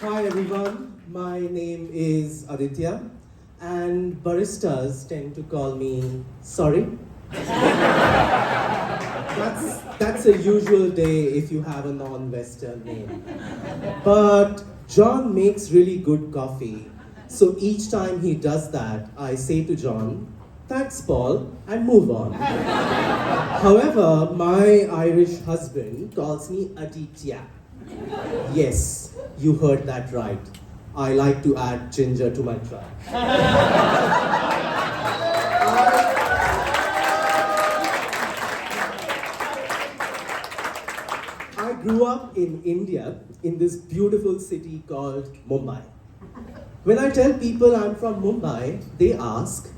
Hi everyone, my name is Aditya and baristas tend to call me sorry. That's a usual day if you have a non-Western name. But John makes really good coffee. So each time he does that, I say to John, thanks Paul, and move on. However, my Irish husband calls me Aditya. Yes, you heard that right. I like to add ginger to my tribe. I grew up in India, in this beautiful city called Mumbai. When I tell people I'm from Mumbai, they ask,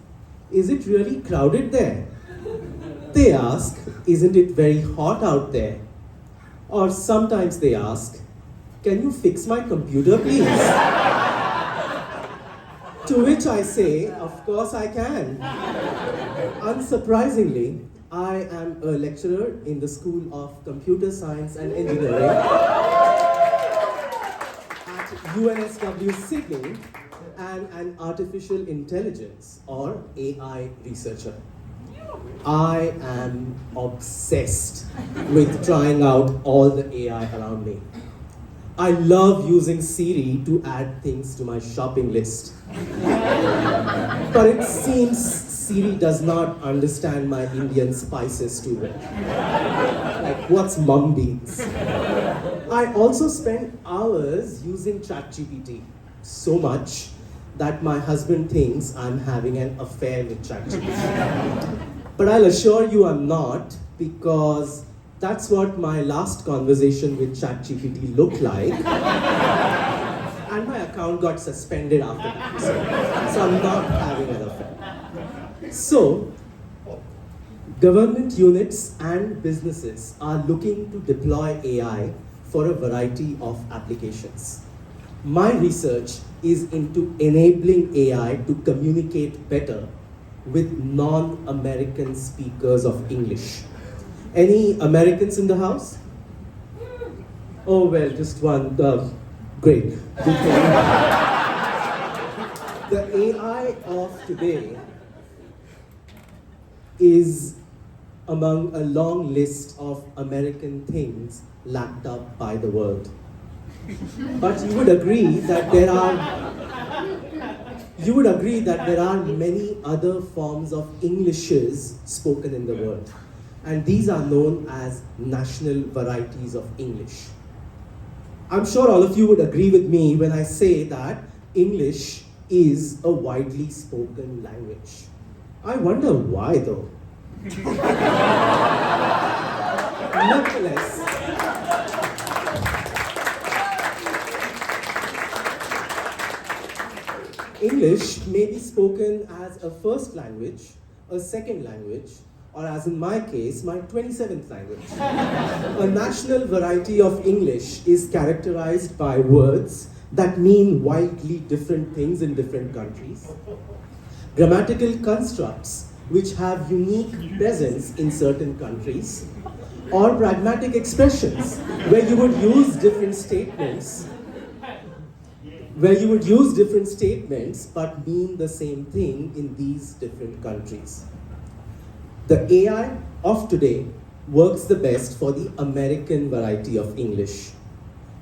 is it really crowded there? They ask, isn't it very hot out there? Or sometimes they ask, can you fix my computer please? To which I say, of course I can. Unsurprisingly, I am a lecturer in the School of Computer Science and Engineering at UNSW Sydney and an artificial intelligence or AI researcher. I am obsessed with trying out all the AI around me. I love using Siri to add things to my shopping list. But it seems Siri does not understand my Indian spices too well. Like, what's mung beans? I also spend hours using ChatGPT, so much that my husband thinks I'm having an affair with ChatGPT. But I'll assure you I'm not, because that's what my last conversation with ChatGPT looked like. And my account got suspended after that. So I'm not having an affair. So, government units and businesses are looking to deploy AI for a variety of applications. My research is into enabling AI to communicate better with non-American speakers of English. Any Americans in the house? Oh, well, just one. Great. The AI of today is among a long list of American things lapped up by the world. But you would agree that there are many other forms of Englishes spoken in the world. And these are known as national varieties of English. I'm sure all of you would agree with me when I say that English is a widely spoken language. I wonder why though. Nevertheless, English may be spoken as a first language, a second language, or as in my case, my 27th language. A national variety of English is characterized by words that mean wildly different things in different countries, grammatical constructs which have unique presence in certain countries, or pragmatic expressions where you would use different statements but mean the same thing in these different countries. The AI of today works the best for the American variety of English,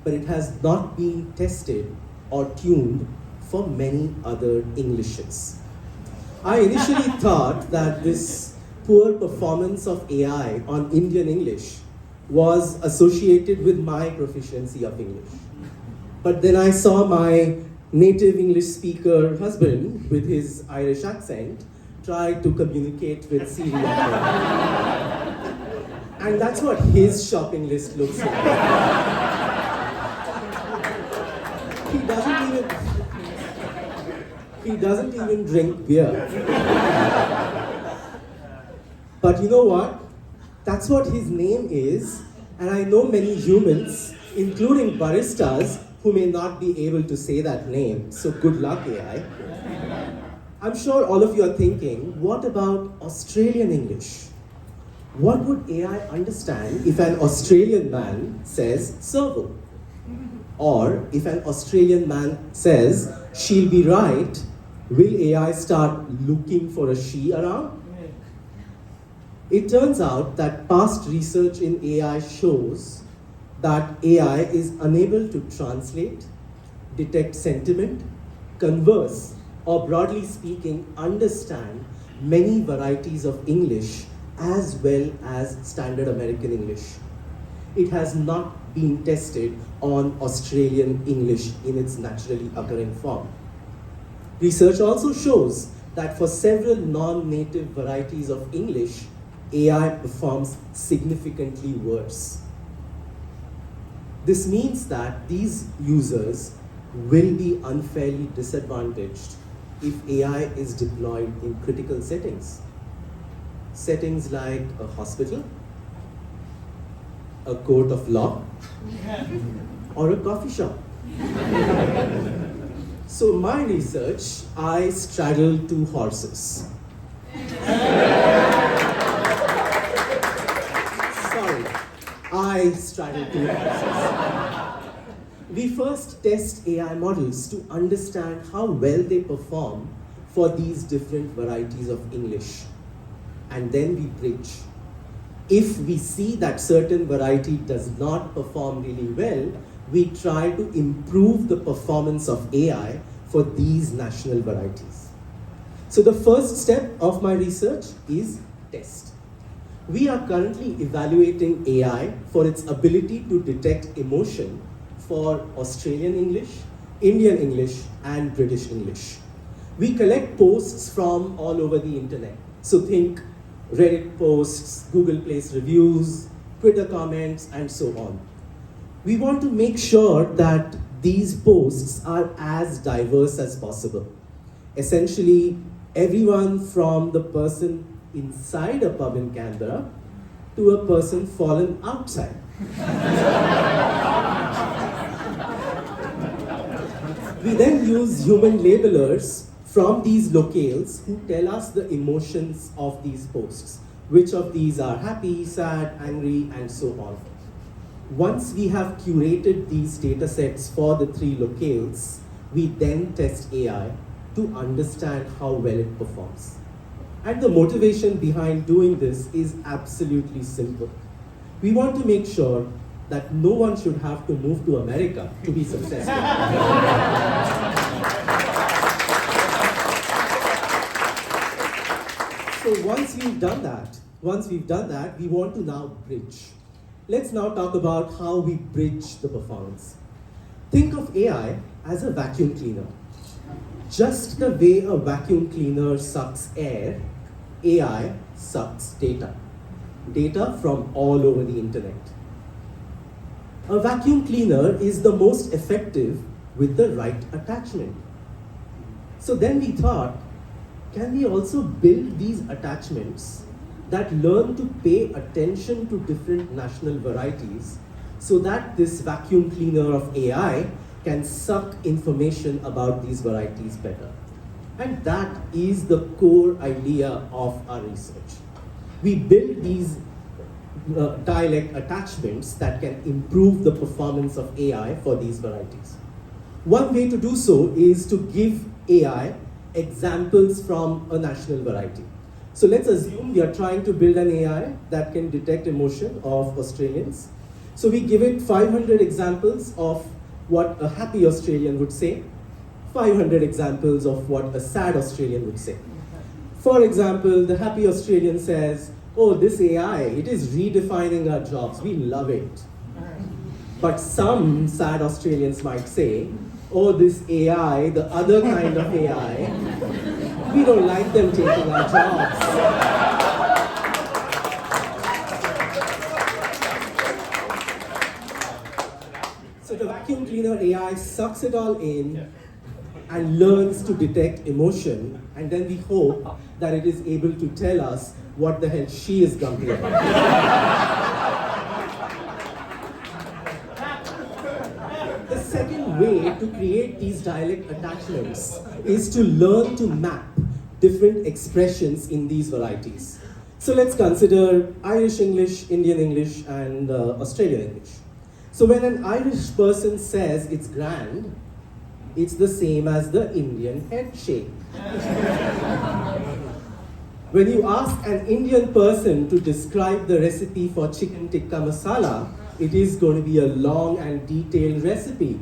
but it has not been tested or tuned for many other Englishes. I initially thought that this poor performance of AI on Indian English was associated with my proficiency of English. But then I saw my native English speaker husband with his Irish accent try to communicate with Siri at home. And that's what his shopping list looks like. He doesn't even drink beer. But you know what? That's what his name is. And I know many humans, including baristas, who may not be able to say that name. So good luck, AI. I'm sure all of you are thinking, what about Australian English? What would AI understand if an Australian man says servo? Or if an Australian man says, she'll be right, will AI start looking for a she around? It turns out that past research in AI shows that AI is unable to translate, detect sentiment, converse, or broadly speaking, understand many varieties of English as well as standard American English. It has not been tested on Australian English in its naturally occurring form. Research also shows that for several non-native varieties of English, AI performs significantly worse. This means that these users will be unfairly disadvantaged if AI is deployed in critical settings. Settings like a hospital, a court of law, or a coffee shop. So my research, I straddle two horses. Sorry, I straddle two horses. We first test AI models to understand how well they perform for these different varieties of English. And then we bridge. If we see that certain variety does not perform really well, we try to improve the performance of AI for these national varieties. So the first step of my research is test. We are currently evaluating AI for its ability to detect emotion for Australian English, Indian English, and British English. We collect posts from all over the internet. So think Reddit posts, Google Place reviews, Twitter comments, and so on. We want to make sure that these posts are as diverse as possible. Essentially, everyone from the person inside a pub in Canberra to a person fallen outside. We then use human labelers from these locales who tell us the emotions of these posts. Which of these are happy, sad, angry, and so on. Once we have curated these data sets for the three locales, we then test AI to understand how well it performs. And the motivation behind doing this is absolutely simple. We want to make sure that no one should have to move to America to be successful. So once we've done that, we want to now bridge. Let's now talk about how we bridge the performance. Think of AI as a vacuum cleaner. Just the way a vacuum cleaner sucks air, AI sucks data. Data from all over the internet. A vacuum cleaner is the most effective with the right attachment. So then we thought, can we also build these attachments that learn to pay attention to different national varieties so that this vacuum cleaner of AI can suck information about these varieties better? And that is the core idea of our research. We build these dialect attachments that can improve the performance of AI for these varieties. One way to do so is to give AI examples from a national variety. So let's assume we are trying to build an AI that can detect emotion of Australians. So we give it 500 examples of what a happy Australian would say, 500 examples of what a sad Australian would say. For example, the happy Australian says, oh, this AI, it is redefining our jobs, we love it. But some sad Australians might say, oh, this AI, the other kind of AI, we don't like them taking our jobs. So the vacuum cleaner AI sucks it all in and learns to detect emotion, and then we hope that it is able to tell us what the hell she is grumpy about. The second way to create these dialect attachments is to learn to map different expressions in these varieties. So let's consider Irish English, Indian English, and Australian English. So when an Irish person says it's grand, it's the same as the Indian head shake. When you ask an Indian person to describe the recipe for chicken tikka masala, it is going to be a long and detailed recipe.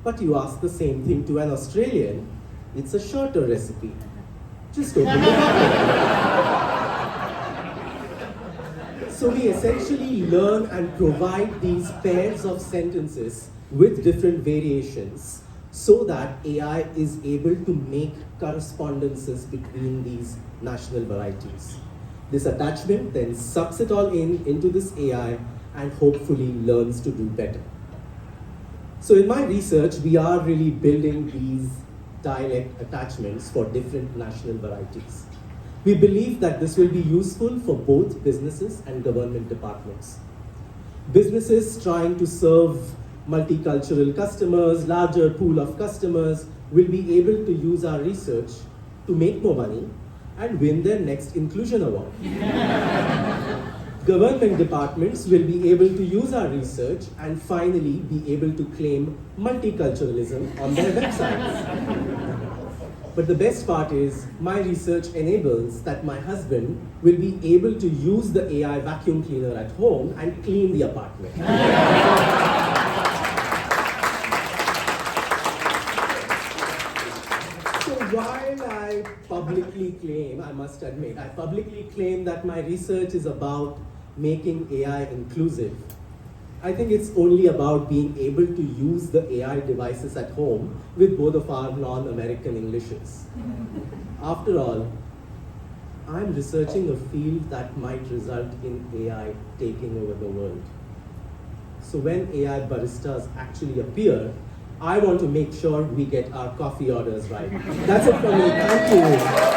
But you ask the same thing to an Australian, it's a shorter recipe. Just open the packet. So we essentially learn and provide these pairs of sentences with different variations so that AI is able to make correspondences between these national varieties. This attachment then sucks it all into this AI and hopefully learns to do better. So in my research, we are really building these dialect attachments for different national varieties. We believe that this will be useful for both businesses and government departments. Businesses trying to serve multicultural customers, larger pool of customers, will be able to use our research to make more money and win their next inclusion award. Government departments will be able to use our research and finally be able to claim multiculturalism on their websites. But the best part is, my research enables that my husband will be able to use the AI vacuum cleaner at home and clean the apartment. So while I publicly claim, I must admit, I publicly claim that my research is about making AI inclusive, I think it's only about being able to use the AI devices at home with both of our non-American Englishes. After all, I'm researching a field that might result in AI taking over the world. So when AI baristas actually appear, I want to make sure we get our coffee orders right. That's it from me. Thank you.